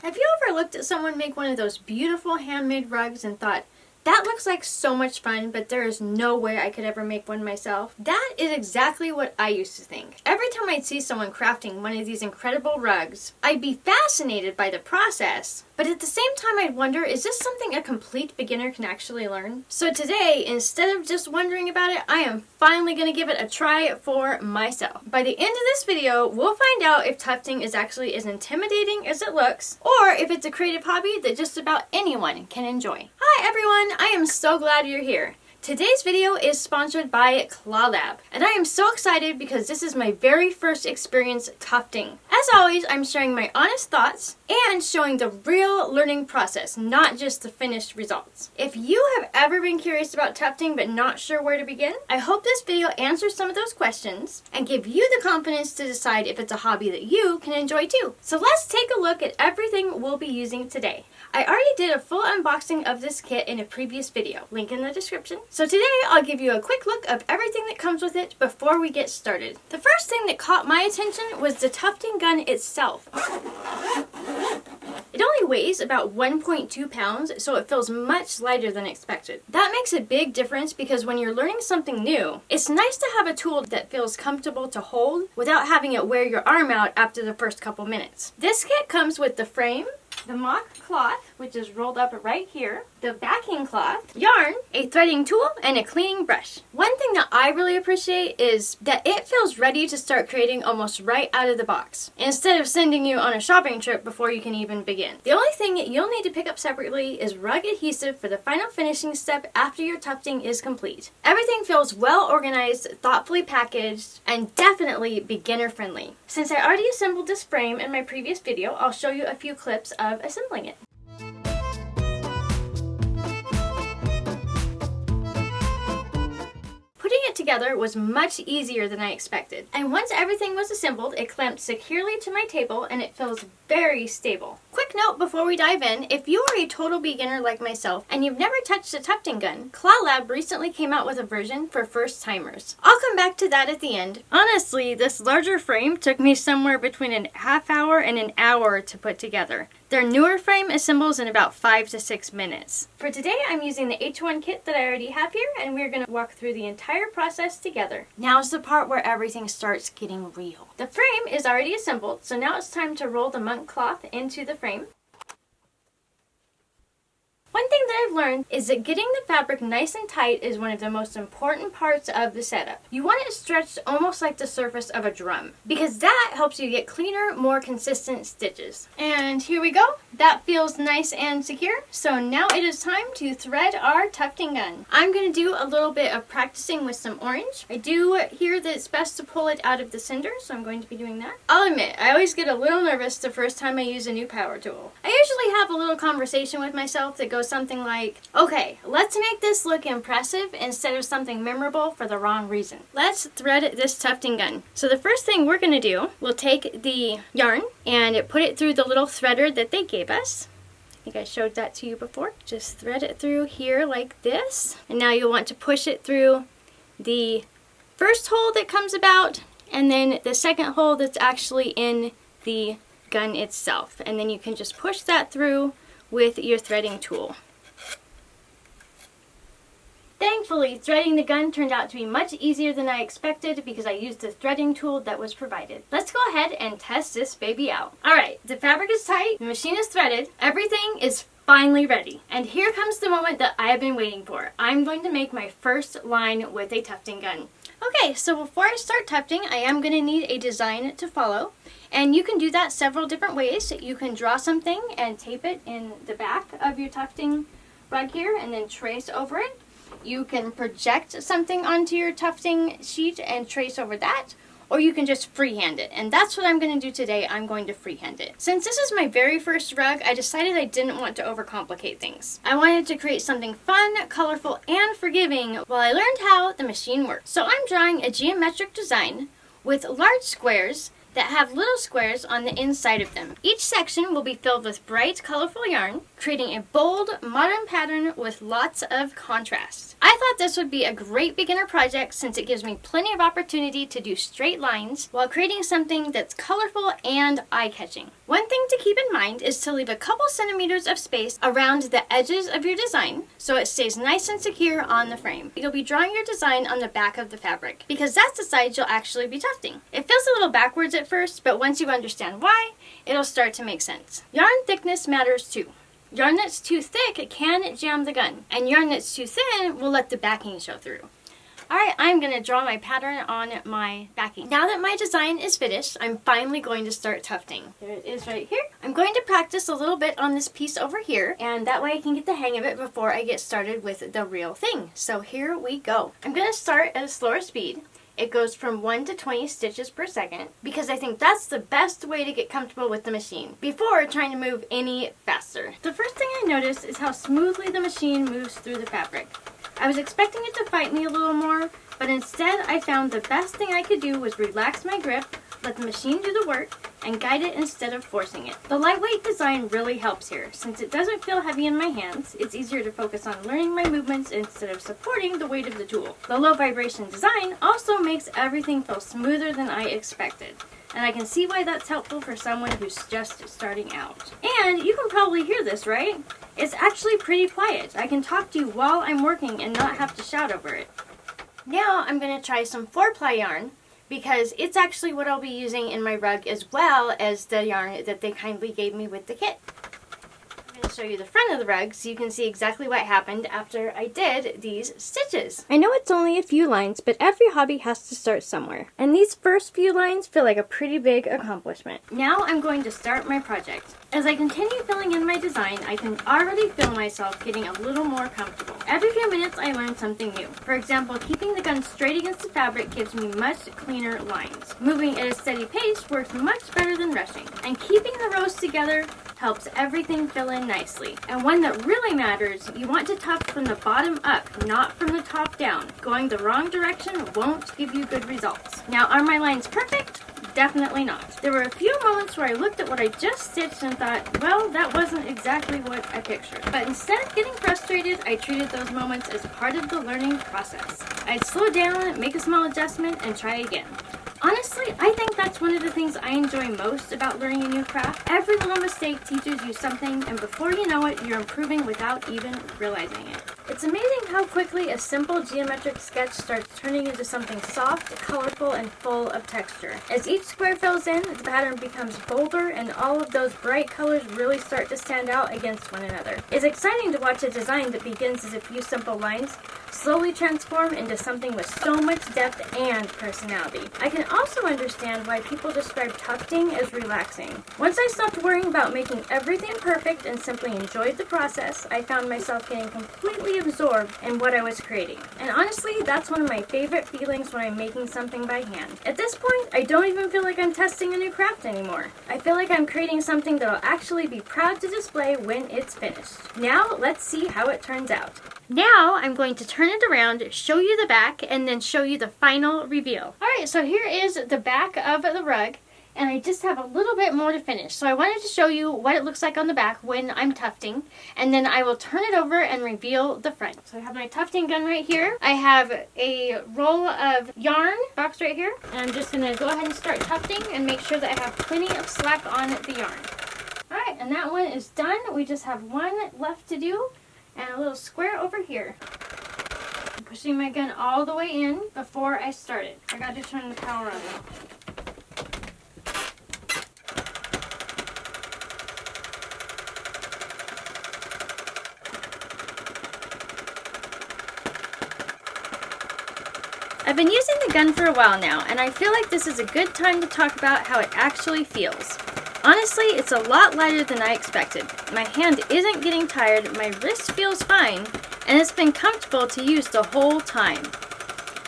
Have you ever looked at someone make one of those beautiful handmade rugs and thought, that looks like so much fun, but there is no way I could ever make one myself? That is exactly what I used to think. Every time I'd see someone crafting one of these incredible rugs, I'd be fascinated by the process, but at the same time I'd wonder, is this something a complete beginner can actually learn? So today, instead of just wondering about it, I am finally going to give it a try for myself. By the end of this video, we'll find out if tufting is actually as intimidating as it looks, or if it's a creative hobby that just about anyone can enjoy. Hi everyone! I am so glad you're here. Today's video is sponsored by ClawLab, and I am so excited because this is my very first experience tufting. As always, I'm sharing my honest thoughts and showing the real learning process, not just the finished results. If you have ever been curious about tufting but not sure where to begin, I hope this video answers some of those questions and give you the confidence to decide if it's a hobby that you can enjoy too. So let's take a look at everything we'll be using today. I already did a full unboxing of this kit in a previous video, link in the description. So today I'll give you a quick look of everything that comes with it before we get started. The first thing that caught my attention was the tufting gun itself. It only weighs about 1.2 pounds, so it feels much lighter than expected. That makes a big difference because when you're learning something new, it's nice to have a tool that feels comfortable to hold without having it wear your arm out after the first couple minutes. This kit comes with the frame, the mock cloth, which is rolled up right here, the backing cloth, yarn, a threading tool, and a cleaning brush. One thing that I really appreciate is that it feels ready to start creating almost right out of the box, instead of sending you on a shopping trip before you can even begin. The only thing you'll need to pick up separately is rug adhesive for the final finishing step after your tufting is complete. Everything feels well organized, thoughtfully packaged, and definitely beginner friendly. Since I already assembled this frame in my previous video, I'll show you a few clips of assembling it. Putting it together was much easier than I expected, and once everything was assembled, it clamped securely to my table and it feels very stable. Quick note before we dive in, if you are a total beginner like myself and you've never touched a tufting gun, ClawLab recently came out with a version for first timers. I'll come back to that at the end. Honestly, this larger frame took me somewhere between a half hour and an hour to put together. Their newer frame assembles in about 5 to 6 minutes. For today, I'm using the H1 kit that I already have here, and we're going to walk through the entire process together. Now's the part where everything starts getting real. The frame is already assembled, so now it's time to roll the monk cloth into the frame. One thing that I've learned is that getting the fabric nice and tight is one of the most important parts of the setup. You want it stretched almost like the surface of a drum, because that helps you get cleaner, more consistent stitches. And here we go. That feels nice and secure. So now it is time to thread our tufting gun. I'm going to do a little bit of practicing with some orange. I do hear that it's best to pull it out of the cinder, so I'm going to be doing that. I'll admit, I always get a little nervous the first time I use a new power tool. I usually have a little conversation with myself that goes something like, okay, let's make this look impressive instead of something memorable for the wrong reason. Let's thread this tufting gun. So the first thing we're going to do, we'll take the yarn and put it through the little threader that they gave us. I think I showed that to you before. Just thread it through here like this. And now you'll want to push it through the first hole that comes about and then the second hole that's actually in the gun itself. And then you can just push that through with your threading tool. Thankfully, threading the gun turned out to be much easier than I expected because I used the threading tool that was provided. Let's go ahead and test this baby out. Alright, the fabric is tight, the machine is threaded, everything is finally ready. And here comes the moment that I have been waiting for. I'm going to make my first line with a tufting gun. Okay, so before I start tufting, I am going to need a design to follow. And you can do that several different ways. You can draw something and tape it in the back of your tufting rug here and then trace over it. You can project something onto your tufting sheet and trace over that, or you can just freehand it. And that's what I'm going to do today. I'm going to freehand it. Since this is my very first rug, I decided I didn't want to overcomplicate things. I wanted to create something fun, colorful, and forgiving while I learned how the machine works. So I'm drawing a geometric design with large squares that have little squares on the inside of them. Each section will be filled with bright, colorful yarn, creating a bold, modern pattern with lots of contrast. I thought this would be a great beginner project since it gives me plenty of opportunity to do straight lines while creating something that's colorful and eye-catching. One thing to keep in mind is to leave a couple centimeters of space around the edges of your design so it stays nice and secure on the frame. You'll be drawing your design on the back of the fabric because that's the side you'll actually be tufting. It feels a little backwards at first, but once you understand why, it'll start to make sense. Yarn thickness matters too. Yarn that's too thick can jam the gun, and yarn that's too thin will let the backing show through. Alright, I'm going to draw my pattern on my backing. Now that my design is finished, I'm finally going to start tufting. There it is right here. I'm going to practice a little bit on this piece over here, and that way I can get the hang of it before I get started with the real thing. So here we go. I'm going to start at a slower speed. It goes from 1 to 20 stitches per second because I think that's the best way to get comfortable with the machine before trying to move any faster. The first thing I noticed is how smoothly the machine moves through the fabric. I was expecting it to fight me a little more, but instead I found the best thing I could do was relax my grip, let the machine do the work, and guide it instead of forcing it. The lightweight design really helps here. Since it doesn't feel heavy in my hands, it's easier to focus on learning my movements instead of supporting the weight of the tool. The low vibration design also makes everything feel smoother than I expected. And I can see why that's helpful for someone who's just starting out. And you can probably hear this, right? It's actually pretty quiet. I can talk to you while I'm working and not have to shout over it. Now I'm going to try some 4-ply yarn because it's actually what I'll be using in my rug as well as the yarn that they kindly gave me with the kit. I'm going to show you the front of the rug so you can see exactly what happened after I did these stitches. I know it's only a few lines, but every hobby has to start somewhere. And these first few lines feel like a pretty big accomplishment. Now I'm going to start my project. As I continue filling in my design, I can already feel myself getting a little more comfortable. Every few minutes I learn something new. For example, keeping the gun straight against the fabric gives me much cleaner lines. Moving at a steady pace works much better than rushing. And keeping the rows together helps everything fill in nicely. And one that really matters, you want to tuft from the bottom up, not from the top down. Going the wrong direction won't give you good results. Now, are my lines perfect? Definitely not. There were a few moments where I looked at what I just stitched and thought, well, that wasn't exactly what I pictured. But instead of getting frustrated, I treated those moments as part of the learning process. I'd slow down, make a small adjustment, and try again. Honestly, I think that's one of the things I enjoy most about learning a new craft. Every little mistake teaches you something, and before you know it, you're improving without even realizing it. It's amazing how quickly a simple geometric sketch starts turning into something soft, colorful, and full of texture. As each square fills in, the pattern becomes bolder, and all of those bright colors really start to stand out against one another. It's exciting to watch a design that begins as a few simple lines slowly transform into something with so much depth and personality. I can also understand why people describe tufting as relaxing. Once I stopped worrying about making everything perfect and simply enjoyed the process, I found myself getting completely absorbed in what I was creating. And honestly, that's one of my favorite feelings when I'm making something by hand. At this point, I don't even feel like I'm testing a new craft anymore. I feel like I'm creating something that I'll actually be proud to display when it's finished. Now, let's see how it turns out. Now I'm going to turn it around, show you the back, and then show you the final reveal. Alright, so here is the back of the rug, and I just have a little bit more to finish. So I wanted to show you what it looks like on the back when I'm tufting, and then I will turn it over and reveal the front. So I have my tufting gun right here. I have a roll of yarn box right here, and I'm just going to go ahead and start tufting and make sure that I have plenty of slack on the yarn. Alright, and that one is done. We just have one left to do. And a little square over here. I'm pushing my gun all the way in before I start it. I got to turn the power on though. I've been using the gun for a while now, and I feel like this is a good time to talk about how it actually feels. Honestly, it's a lot lighter than I expected. My hand isn't getting tired, my wrist feels fine, and it's been comfortable to use the whole time.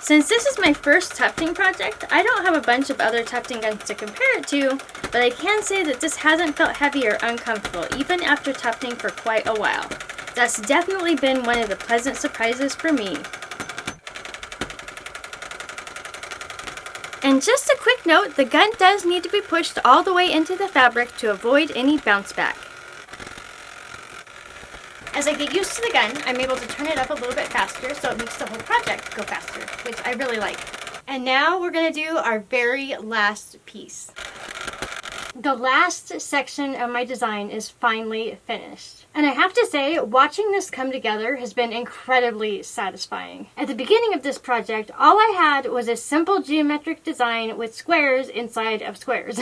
Since this is my first tufting project, I don't have a bunch of other tufting guns to compare it to, but I can say that this hasn't felt heavy or uncomfortable, even after tufting for quite a while. That's definitely been one of the pleasant surprises for me. And just a quick note, the gun does need to be pushed all the way into the fabric to avoid any bounce back. As I get used to the gun, I'm able to turn it up a little bit faster, so it makes the whole project go faster, which I really like. And now we're going to do our very last piece. The last section of my design is finally finished. And I have to say, watching this come together has been incredibly satisfying. At the beginning of this project, all I had was a simple geometric design with squares inside of squares.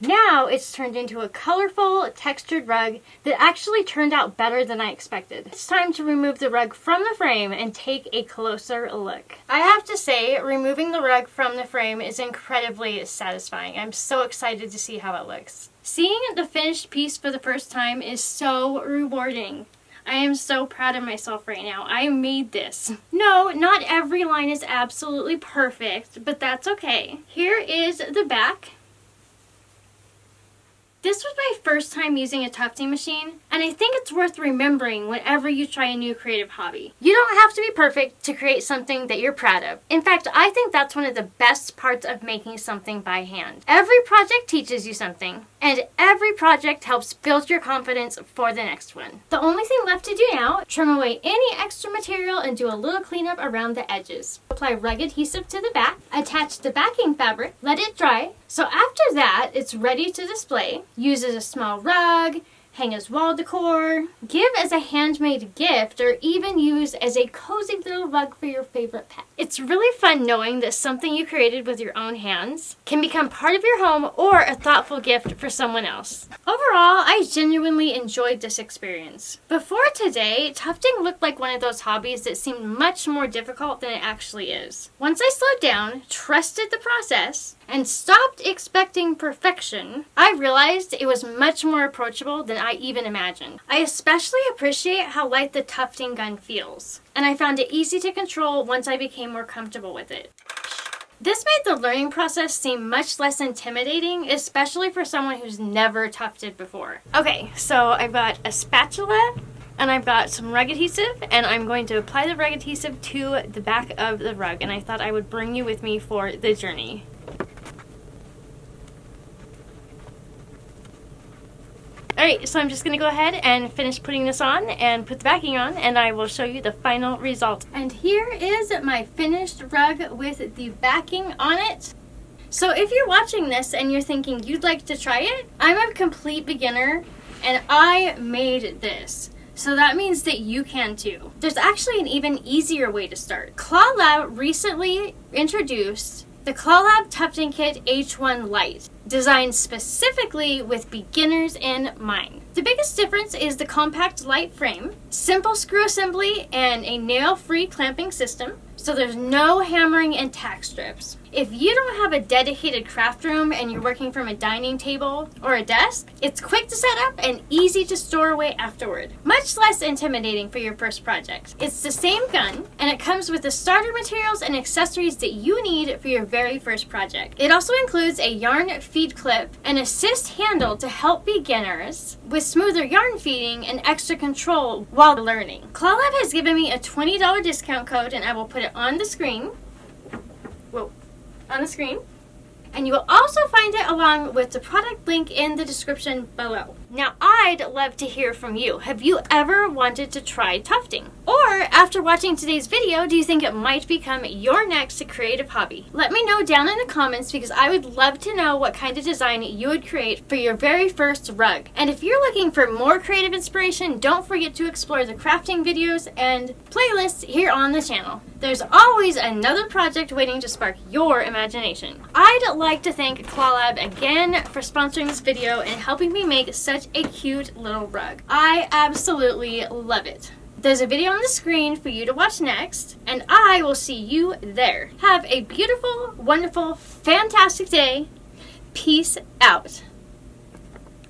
Now it's turned into a colorful, textured rug that actually turned out better than I expected. It's time to remove the rug from the frame and take a closer look. I have to say, removing the rug from the frame is incredibly satisfying. I'm so excited to see how it looks. Seeing the finished piece for the first time is so rewarding. I am so proud of myself right now. I made this. No, not every line is absolutely perfect, but that's okay. Here is the back. This was my first time using a tufting machine, and I think it's worth remembering whenever you try a new creative hobby. You don't have to be perfect to create something that you're proud of. In fact, I think that's one of the best parts of making something by hand. Every project teaches you something, and every project helps build your confidence for the next one. The only thing left to do now, trim away any extra material and do a little cleanup around the edges. Apply rug adhesive to the back, attach the backing fabric, let it dry. So after that, it's ready to display. Use as a small rug, hang as wall decor, give as a handmade gift, or even use as a cozy little rug for your favorite pet. It's really fun knowing that something you created with your own hands can become part of your home or a thoughtful gift for someone else. Overall, I genuinely enjoyed this experience. Before today, tufting looked like one of those hobbies that seemed much more difficult than it actually is. Once I slowed down, trusted the process, and stopped expecting perfection, I realized it was much more approachable than I even imagined. I especially appreciate how light the tufting gun feels, and I found it easy to control once I became more comfortable with it. This made the learning process seem much less intimidating, especially for someone who's never tufted before. Okay, so I've got a spatula, and I've got some rug adhesive, and I'm going to apply the rug adhesive to the back of the rug, and I thought I would bring you with me for the journey. Alright, so I'm just going to go ahead and finish putting this on and put the backing on, and I will show you the final result. And here is my finished rug with the backing on it. So if you're watching this and you're thinking you'd like to try it, I'm a complete beginner and I made this. So that means that you can too. There's actually an even easier way to start. ClawLab recently introduced the ClawLab Tufting Kit H1 Lite, designed specifically with beginners in mind. The biggest difference is the compact light frame, simple screw assembly, and a nail-free clamping system, so there's no hammering and tack strips. If you don't have a dedicated craft room and you're working from a dining table or a desk, it's quick to set up and easy to store away afterward. Much less intimidating for your first project. It's the same gun, and it comes with the starter materials and accessories that you need for your very first project. It also includes a yarn feed clip, an assist handle to help beginners with smoother yarn feeding and extra control while learning. ClawLab has given me a $20 discount code, and I will put it on the screen. Whoa. On the screen, and you will also find it along with the product link in the description below. Now, I'd love to hear from you. Have you ever wanted to try tufting? Or after watching today's video, do you think it might become your next creative hobby? Let me know down in the comments, because I would love to know what kind of design you would create for your very first rug. And if you're looking for more creative inspiration, don't forget to explore the crafting videos and playlists here on the channel. There's always another project waiting to spark your imagination. I'd like to thank ClawLab again for sponsoring this video and helping me make such a cute little rug. I absolutely love it. There's a video on the screen for you to watch next, and I will see you there. Have a beautiful, wonderful, fantastic day. Peace out.